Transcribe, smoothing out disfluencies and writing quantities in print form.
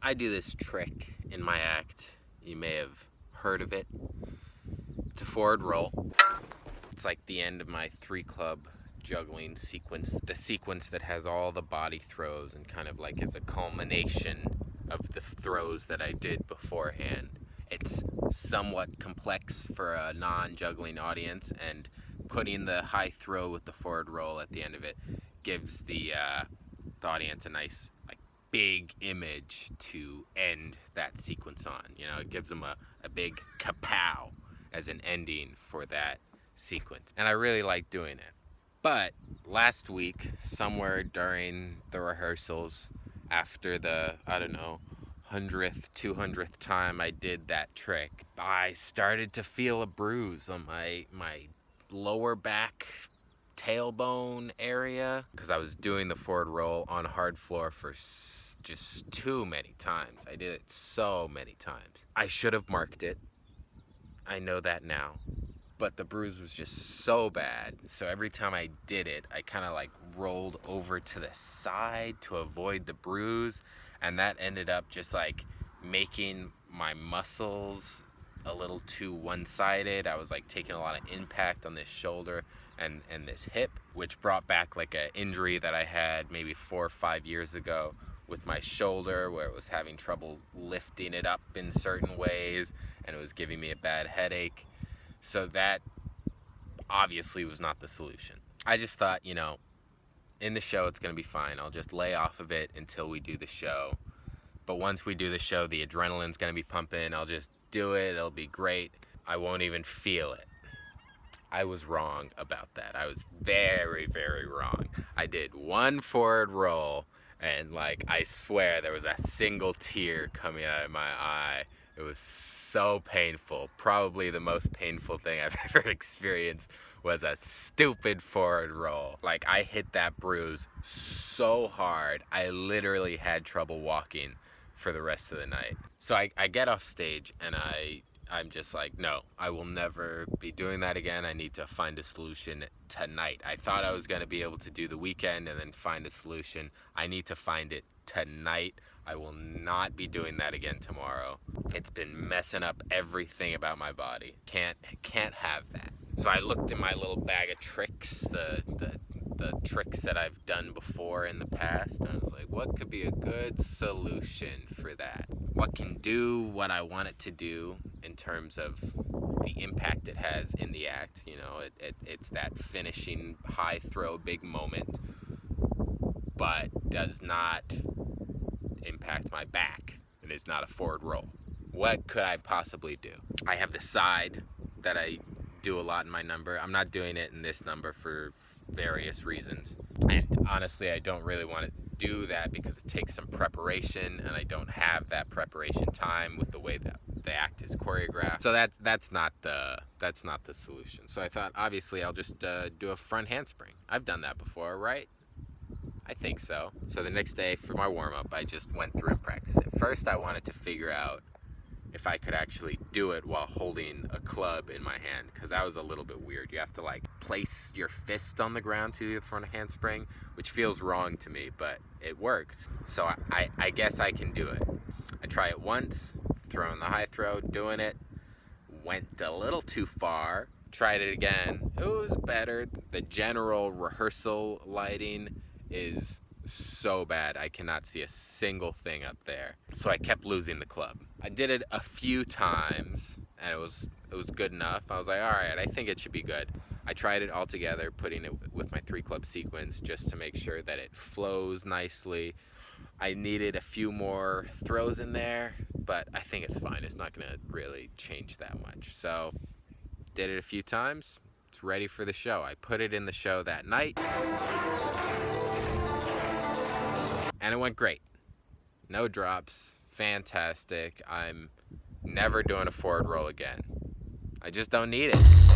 I do this trick in my act. You may have heard of it. It's a forward roll. It's like the end of my 3-club juggling sequence. The sequence that has all the body throws and kind of like is a culmination of the throws that I did beforehand. It's somewhat complex for a non-juggling audience, and putting the high throw with the forward roll at the end of it gives the audience a nice like big image to end that sequence on. You know, it gives them a big kapow as an ending for that sequence. And I really like doing it. But last week, somewhere during the rehearsals, after the, I don't know, 100th, 200th time I did that trick, I started to feel a bruise on my lower back tailbone area, because I was doing the forward roll on hard floor for just too many times. I did it so many times. I should have marked it. I know that now. But the bruise was just so bad. So every time I did it, I kind of like rolled over to the side to avoid the bruise. And that ended up just like making my muscles a little too one-sided. I was like taking a lot of impact on this shoulder and this hip, which brought back like an injury that I had maybe 4 or 5 years ago with my shoulder, where it was having trouble lifting it up in certain ways, and it was giving me a bad headache. So that obviously was not the solution. I just thought, you know, in the show it's going to be fine. I'll just lay off of it until we do the show. But once we do the show, the adrenaline's going to be pumping. I'll just do it. It'll be great. I won't even feel it. I was wrong about that. I was very, very wrong. I did one forward roll, and like, I swear there was a single tear coming out of my eye. It was so painful. Probably the most painful thing I've ever experienced was a stupid forward roll. Like, I hit that bruise so hard, I literally had trouble walking for the rest of the night. So I get off stage, and I'm just like, no, I will never be doing that again. I need to find a solution tonight. I thought I was going to be able to do the weekend and then find a solution. I need to find it tonight. I will not be doing that again tomorrow. It's been messing up everything about my body. Can't have that. So I looked in my little bag of tricks, the tricks that I've done before in the past, and I was like, what could be a good solution for that? What can do what I want it to do in terms of the impact it has in the act? You know, it's that finishing high throw big moment, but does not impact my back. It is not a forward roll. What could I possibly do? I have the side that I do a lot in my number. I'm not doing it in this number for various reasons, and honestly I don't really want to do that because it takes some preparation, and I don't have that preparation time with the way that the act is choreographed. So that's not the solution. So I thought, obviously I'll just do a front handspring. I've done that before, right? I think so. So the next day for my warm-up, I just went through and practiced it. First, I wanted to figure out if I could actually do it while holding a club in my hand, because that was a little bit weird. You have to like place your fist on the ground to do the front handspring, which feels wrong to me, but it worked. So I guess I can do it. I try it once, throwing the high throw, doing it, went a little too far, tried it again, it was better. The general rehearsal lighting is so bad, I cannot see a single thing up there. So I kept losing the club. I did it a few times, and it was good enough. I was like, all right, I think it should be good. I tried it all together, putting it with my 3-club sequence just to make sure that it flows nicely. I needed a few more throws in there, but I think it's fine. It's not gonna really change that much. So did it a few times. It's ready for the show. I put it in the show that night, and it went great. No drops. Fantastic. I'm never doing a forward roll again. I just don't need it.